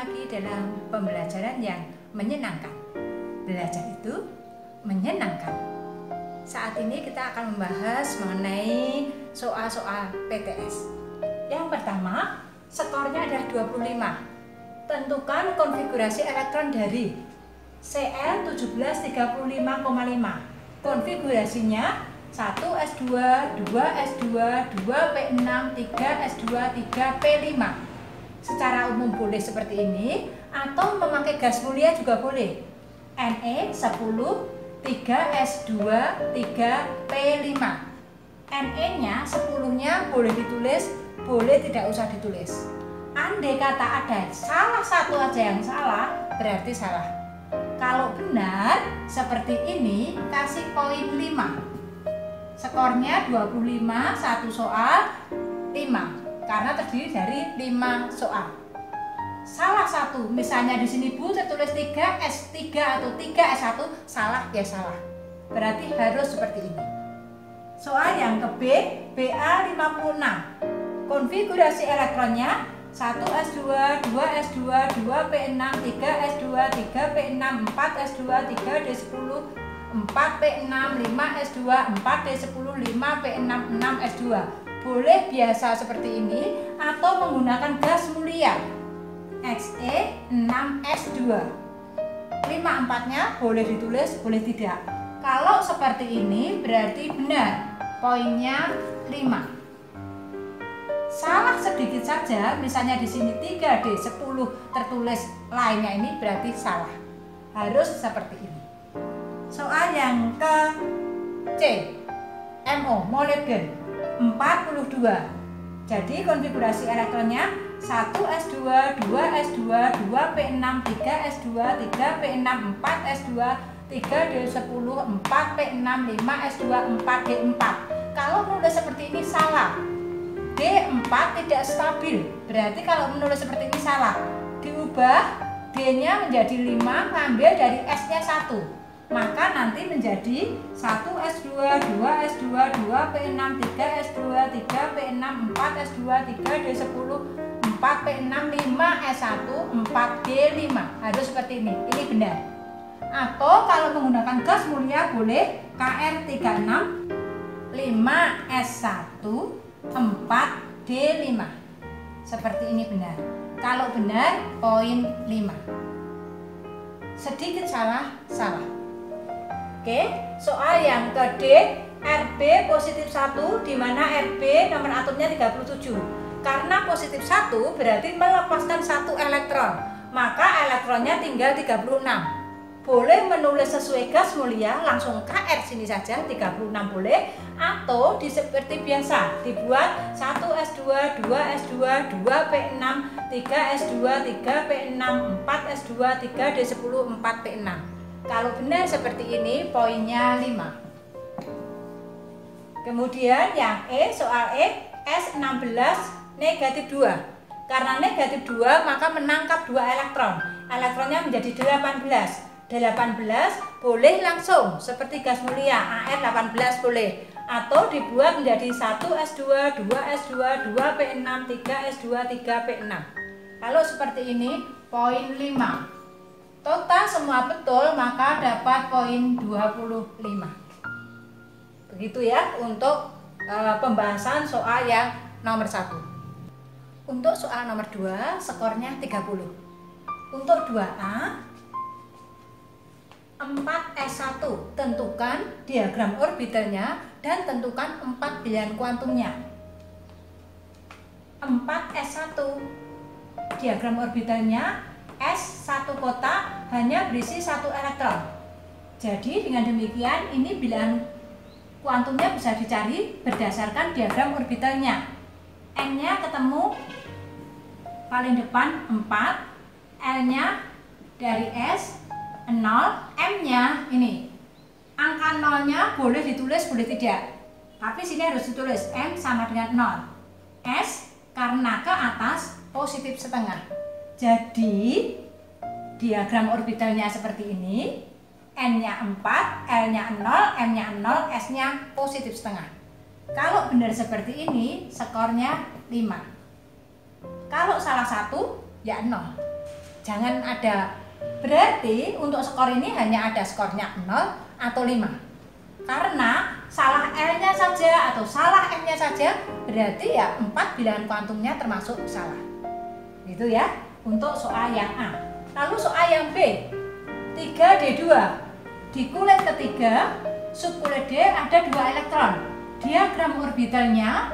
lagi dalam pembelajaran yang menyenangkan. Belajar itu menyenangkan. Saat ini kita akan membahas mengenai soal-soal PTS. Yang pertama, skornya adalah 25. Tentukan konfigurasi elektron dari Cl1735,5. Konfigurasinya 1s2, 2s2, 2p6, 3s2, 3p5. Secara umum boleh seperti ini, atau memakai gas mulia juga boleh. Ne 10, 3s2, 3p5. Ne-nya 10-nya boleh ditulis, boleh tidak usah ditulis. Andai kata ada salah satu aja yang salah, berarti salah. Kalau benar seperti ini, kasih poin 5. Skornya 25, satu soal 5. Karena terdiri dari 5 soal. Salah satu, misalnya di sini Bu tertulis 3S3 atau 3S1, salah ya salah. Berarti harus seperti ini. Soal yang ke B, BA56. Konfigurasi elektronnya 1S2, 2S2, 2P6, 3S2, 3P6, 4S2, 3D10, 4P6, 5S2, 4D10, 5P6, 6S2. Boleh biasa seperti ini atau menggunakan gas mulia Xe6S2. 5-4-nya boleh ditulis, boleh tidak. Kalau seperti ini berarti benar, poinnya 5. Salah sedikit saja, misalnya di sini 3D10 tertulis lainnya, ini berarti salah. Harus seperti ini. Soal yang ke C, MO, molybden 42. Jadi konfigurasi elektronnya 1s2, 2s2, 2p6, 3s2, 3p6, 4s2, 3d10, 4p6, 5s2, 4d4. Kalau menulis seperti ini salah. D4 tidak stabil. Berarti kalau menulis seperti ini salah. Diubah D-nya menjadi 5, ambil dari S-nya 1. Maka nanti menjadi 1s2, 2s2, 2p6, 3s2, 3p6, 4s2, 3d10, 4p6, 5s1, 4d5. Harus seperti ini. Ini benar. Atau kalau menggunakan gas mulia boleh Kr36, 5s1, 4d5. Seperti ini benar. Kalau benar poin 5. Sedikit salah, salah. Oke, soal yang ke D, Rb positif 1, di mana Rb nomor atomnya 37. Karena positif 1 berarti melepaskan 1 elektron, maka elektronnya tinggal 36. Boleh menulis sesuai gas mulia, langsung Kr sini saja, 36 boleh. Atau seperti biasa, dibuat 1s2, 2s2, 2p6, 3s2, 3p6, 4s2, 3d10, 4p6. Kalau benar seperti ini, poinnya 5. Kemudian yang E, soal E, S16 negatif 2. Karena negatif 2, maka menangkap 2 elektron. Elektronnya menjadi 18. 18 boleh langsung, seperti gas mulia, Ar18 boleh. Atau dibuat menjadi 1s2, 2s2, 2p6, 3s2, 3p6. Kalau seperti ini, poin 5. Total semua betul, maka dapat poin 25. Begitu ya untuk pembahasan soal yang nomor 1. Untuk soal nomor 2, skornya 30. Untuk 2A, 4s1, tentukan diagram orbitalnya dan tentukan 4 bilangan kuantumnya. 4s1, diagram orbitalnya S1 kotak hanya berisi 1 elektron. Jadi dengan demikian ini bilangan kuantumnya bisa dicari berdasarkan diagram orbitalnya. N-nya ketemu paling depan 4, L-nya dari S 0, M-nya ini. Angka 0-nya boleh ditulis, boleh tidak. Tapi sini harus ditulis M sama dengan 0. S karena ke atas positif setengah. Jadi diagram orbitalnya seperti ini. N-nya 4, L-nya 0, M-nya 0, S-nya positif setengah. Kalau benar seperti ini, skornya 5. Kalau salah satu, ya 0. Jangan ada, berarti untuk skor ini hanya ada skornya 0 atau 5. Karena salah L-nya saja atau salah M-nya saja, berarti ya 4 bilangan kuantumnya termasuk salah. Gitu ya, untuk soal yang A. Lalu soal yang B, 3D2. Di kulit ketiga, subkulit D ada 2 elektron. Diagram orbitalnya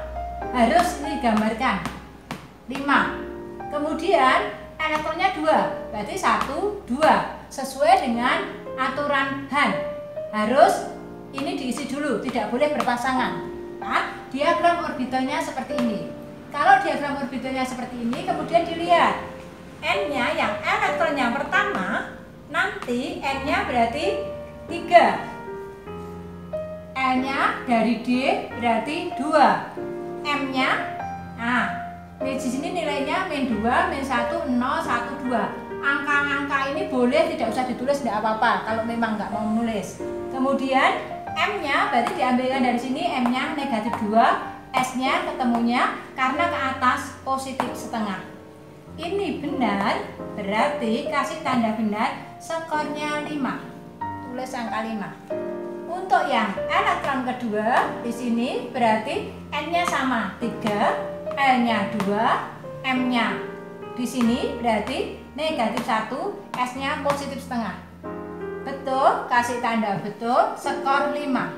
harus digambarkan 5. Kemudian elektronnya 2, berarti 1, 2. Sesuai dengan aturan Han. Harus ini diisi dulu, tidak boleh berpasangan. Nah, diagram orbitalnya seperti ini. Kalau diagram orbitalnya seperti ini, kemudian dilihat N-nya yang elektron yang pertama, nanti N-nya berarti 3. L-nya dari D berarti 2. M-nya, nah, di sini nilainya -2, -1, 0, 1, 2. Angka-angka ini boleh tidak usah ditulis, tidak apa-apa kalau memang nggak mau menulis. Kemudian M-nya berarti diambilkan dari sini, M-nya -2, S-nya ketemunya karena ke atas positif setengah. Ini benar, berarti kasih tanda benar, skornya 5. Tulis angka 5. Untuk yang elektron kedua di sini berarti N-nya sama 3, L-nya 2, M-nya di sini berarti -1, S-nya positif setengah. Betul, kasih tanda betul, skor 5.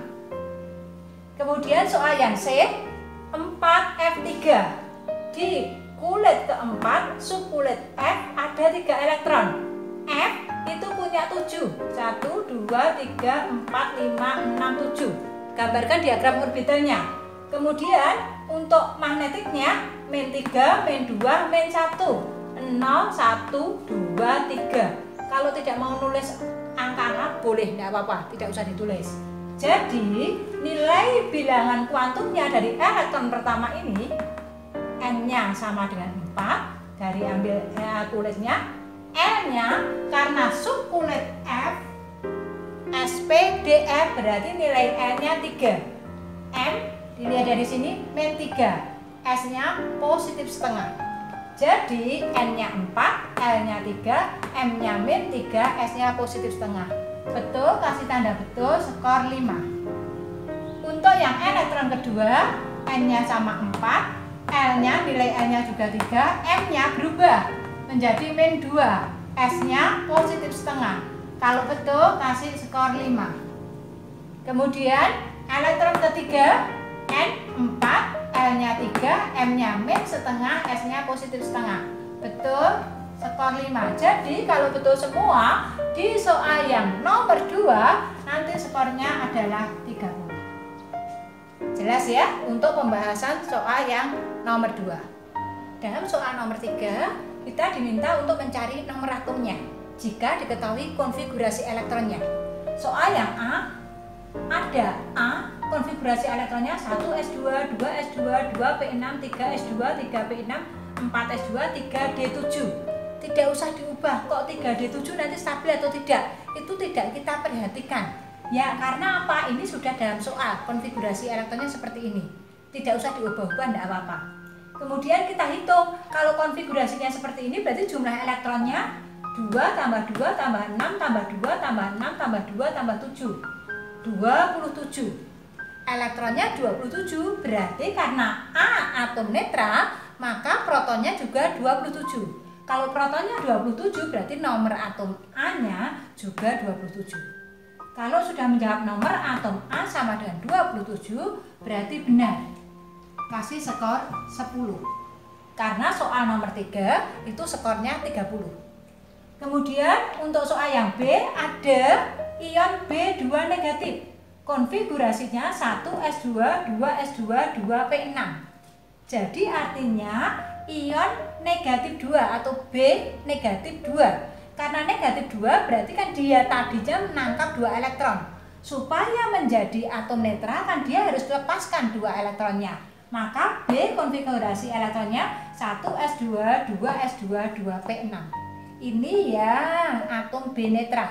Kemudian soal yang C, 4F3. Di kulit keempat, subkulit F ada 3 elektron. F itu punya 7. 1, 2, 3, 4, 5, 6, 7. Gambarkan diagram orbitalnya. Kemudian untuk magnetiknya -3, -2, -1. 0, 1, 2, 3. Kalau tidak mau nulis angka-angka boleh, tidak apa-apa, tidak usah ditulis. Jadi nilai bilangan kuantumnya dari elektron pertama ini, N-nya sama dengan 4, dari ambil kulitnya. L-nya karena subkulit F, SPDF berarti nilai L-nya 3. M dilihat dari sini -3, S-nya positif setengah. Jadi N-nya 4, L-nya 3, M-nya -3, S-nya positif setengah. Betul, kasih tanda betul, skor 5. Untuk yang elektron kedua, N-nya sama 4, L-nya nilai L-nya juga 3, M-nya berubah menjadi -2, S-nya positif setengah. Kalau betul, kasih skor 5. Kemudian elektron ketiga, N 4, L-nya 3, M-nya -setengah, S-nya positif setengah. Betul, skor 5. Jadi kalau betul semua, di soal yang nomor 2 nanti skornya adalah 30. Jelas ya untuk pembahasan soal yang nomor 2. Dalam soal nomor 3, kita diminta untuk mencari nomor atomnya jika diketahui konfigurasi elektronnya. Soal yang A, ada A, konfigurasi elektronnya 1s2, 2s2, 2p6, 3s2, 3p6, 4s2, 3d7. Tidak usah diubah, kok 3d7 nanti stabil atau tidak, itu tidak kita perhatikan. Ya karena apa? Ini sudah dalam soal, konfigurasi elektronnya seperti ini. Tidak usah diubah-ubah, tidak apa-apa. Kemudian kita hitung, kalau konfigurasinya seperti ini berarti jumlah elektronnya 2 tambah 2 tambah 6 tambah 2 tambah 6 tambah 2 tambah 7. 27. Elektronnya 27, berarti karena A atom netral, maka protonnya juga 27. Kalau protonnya 27, berarti nomor atom A-nya juga 27. Kalau sudah menjawab nomor atom A sama dengan 27, berarti benar. Kasih skor 10. Karena soal nomor 3 itu skornya 30. Kemudian untuk soal yang B ada ion B2 negatif. Konfigurasinya 1s2, 2s2, 2p6. Jadi artinya ion negatif 2 atau B negatif 2. Karena negatif 2 berarti kan dia tadinya menangkap 2 elektron. Supaya menjadi atom netral kan dia harus lepaskan 2 elektronnya. Maka B konfigurasi elektronnya 1s2, 2s2, 2p6. Ini yang atom B netral.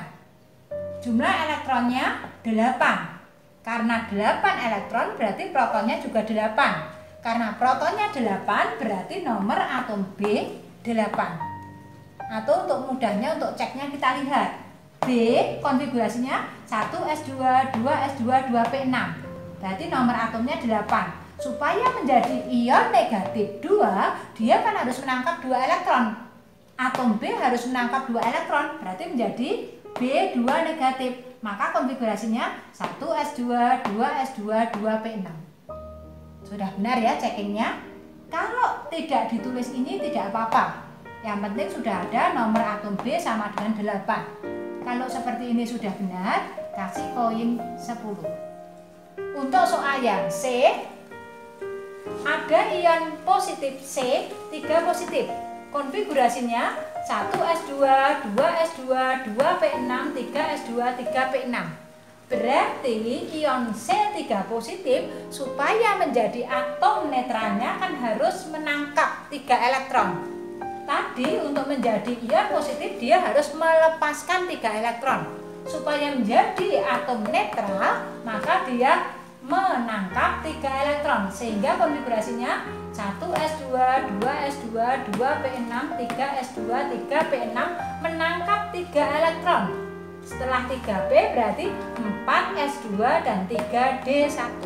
Jumlah elektronnya 8. Karena 8 elektron berarti protonnya juga 8. Karena protonnya 8 berarti nomor atom B 8. Atau untuk mudahnya untuk ceknya kita lihat. B konfigurasinya 1s2, 2s2, 2p6. Berarti nomor atomnya 8. Supaya menjadi ion negatif 2, dia kan harus menangkap 2 elektron. Atom B harus menangkap 2 elektron, berarti menjadi B2 negatif. Maka konfigurasinya 1s2, 2s2, 2p6. Sudah benar ya checkingnya? Kalau tidak ditulis ini tidak apa-apa. Yang penting sudah ada nomor atom B sama dengan 8. Kalau seperti ini sudah benar, kasih koin 10. Untuk soal yang C, ada ion positif C, 3 positif. Konfigurasinya 1s2, 2s2, 2p6, 3s2, 3p6. Berarti ion C3 positif supaya menjadi atom netralnya kan harus menangkap 3 elektron. Tadi untuk menjadi ion positif dia harus melepaskan 3 elektron. Supaya menjadi atom netral maka dia menangkap 3 elektron, sehingga konfigurasinya 1s2, 2s2, 2p6, 3s2, 3p6 menangkap 3 elektron. Setelah 3p berarti 4s2 dan 3d1.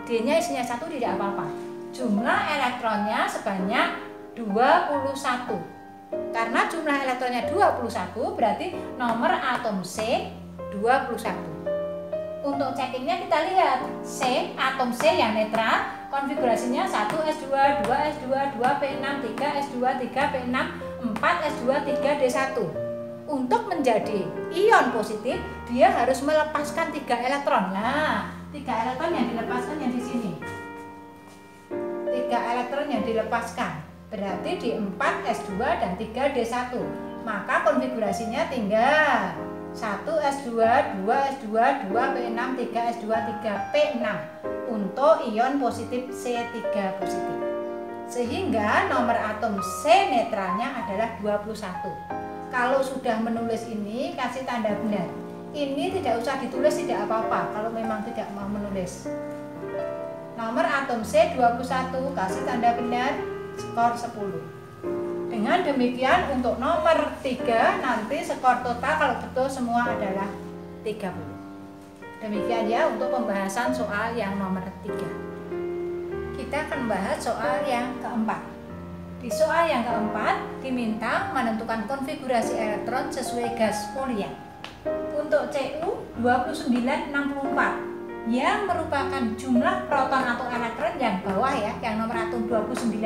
D-nya isinya 1 tidak apa-apa. Jumlah elektronnya sebanyak 21. Karena jumlah elektronnya 21 berarti nomor atom C 21. Untuk checkingnya kita lihat C, atom C yang netral, konfigurasinya 1s2, 2s2, 2p6, 3s2, 3p6, 4s2, 3d1. Untuk menjadi ion positif, dia harus melepaskan 3 elektron. Nah, 3 elektron yang dilepaskan yang di sini. 3 elektron yang dilepaskan, berarti di 4s2 dan 3d1. Maka konfigurasinya tinggal 1s2, 2s2, 2p6, 3s2, 3p6 untuk ion positif C3 positif. Sehingga nomor atom C netralnya adalah 21. Kalau sudah menulis ini kasih tanda benar. Ini tidak usah ditulis tidak apa-apa kalau memang tidak mau menulis. Nomor atom C 21 kasih tanda benar, skor 10. Dengan demikian untuk nomor 3 nanti skor total kalau betul semua adalah 30. Demikian ya untuk pembahasan soal yang nomor 3. Kita akan bahas soal yang keempat. Di soal yang keempat diminta menentukan konfigurasi elektron sesuai gas mulia. Untuk Cu 2964 yang merupakan jumlah proton atau elektron yang bawah ya, yang nomor atom 29.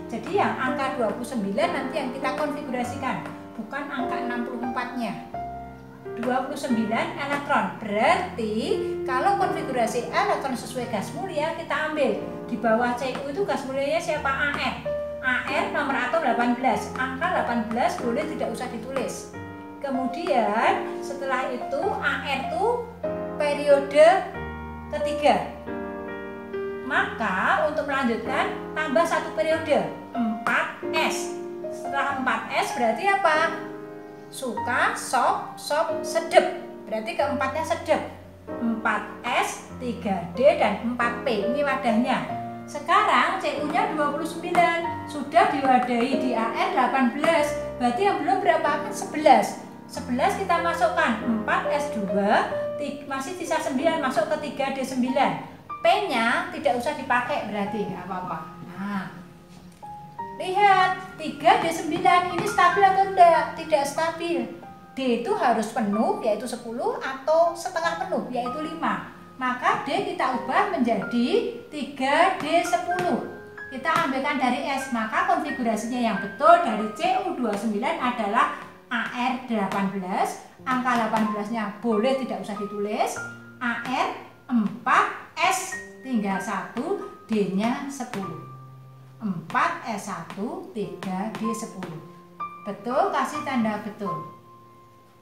Jadi yang angka 29 nanti yang kita konfigurasikan, bukan angka 64-nya. 29 elektron. Berarti kalau konfigurasi elektron sesuai gas mulia kita ambil di bawah Cu itu gas mulianya siapa? AR. AR nomor atom 18. Angka 18 boleh tidak usah ditulis. Kemudian setelah itu AR itu periode ketiga. Maka untuk melanjutkan tambah 1 periode 4S. Setelah 4S berarti apa? Suka, sop, sedep. Berarti keempatnya sedep. 4S, 3D dan 4P. Ini wadahnya. Sekarang Cu-nya 29. Sudah diwadahi di AR 18. Berarti yang belum berapa? Kan 11. 11 kita masukkan 4S2, masih sisa 9 masuk ke 3D9. P-nya tidak usah dipakai berarti nggak apa-apa. Nah, lihat 3D9 ini stabil atau enggak? Tidak stabil. D itu harus penuh yaitu 10 atau setengah penuh yaitu 5. Maka D kita ubah menjadi 3D10. Kita ambilkan dari S, maka konfigurasinya yang betul dari Cu29 adalah AR18. Angka 18-nya boleh tidak usah ditulis. AR 4S tinggal 1, D-nya 10. 4S1, 3D10. Betul, kasih tanda betul.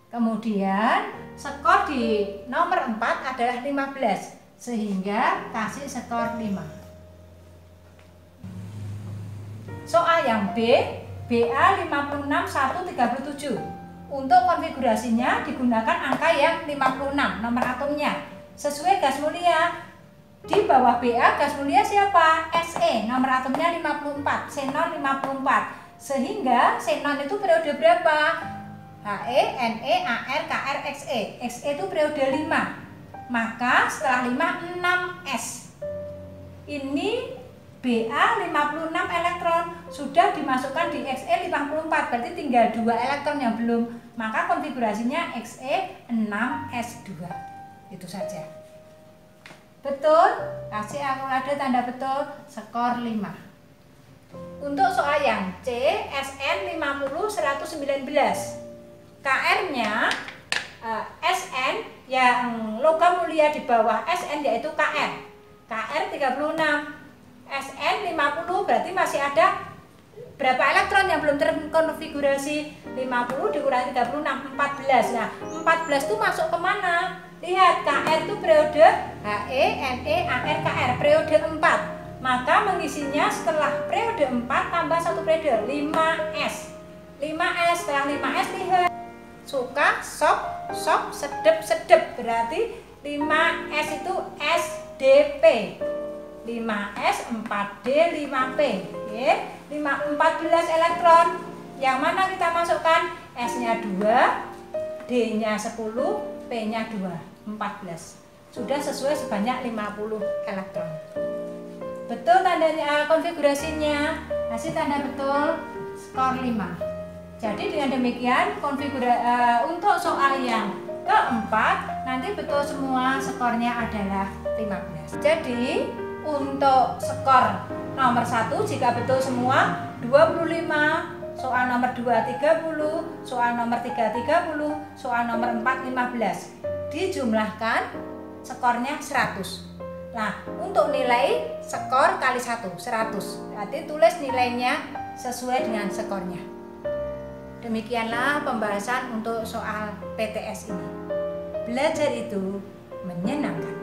Kemudian skor di nomor 4 adalah 15, sehingga kasih skor 5. Soal yang B, BA 56137. Untuk konfigurasinya digunakan angka yang 56, nomor atomnya. Sesuai gas mulia. Di bawah BA gas mulia siapa? Se, nomor atomnya 54, C0 54. Sehingga xenon itu periode berapa? He, Ne, Ar, Kr, Xe. Xe itu periode 5. Maka setelah 5, 6s. Ini Ba 56 elektron sudah dimasukkan di Xe 54, berarti tinggal 2 elektron yang belum. Maka konfigurasinya Xe 6s2. Itu saja. Betul? Kasih akurade tanda betul, skor 5. Untuk soal yang C, Sn 50 119. Kr-nya Sn yang logam mulia di bawah Sn yaitu Kr. Kr 36. Sn 50 berarti masih ada berapa elektron yang belum terkonfigurasi? 50 dikurangi 36, 14. Nah, 14 itu masuk kemana? Lihat, Kr itu periode He, Ne, Ar, Kr, periode 4. Maka mengisinya setelah periode 4 tambah 1 periode, 5s. 5s, setelah 5s lihat. Suka, sok, sedep. Berarti 5s itu SDP. 5s, 4d, 5p. Oke, 14 elektron. Yang mana kita masukkan? S-nya 2, D-nya 10, P-nya 2, 14. Sudah sesuai sebanyak 50 elektron. Betul tandanya, konfigurasinya. Kasih tanda betul, skor 5. Jadi dengan demikian untuk soal yang keempat nanti betul semua, skornya adalah 15. Jadi untuk skor nomor 1 jika betul semua 25, soal nomor 2 30, soal nomor 3 30, soal nomor 4 15. Dijumlahkan skornya 100. Nah, untuk nilai skor kali 1, 100. Berarti tulis nilainya sesuai dengan skornya. Demikianlah pembahasan untuk soal PTS ini. Belajar itu menyenangkan.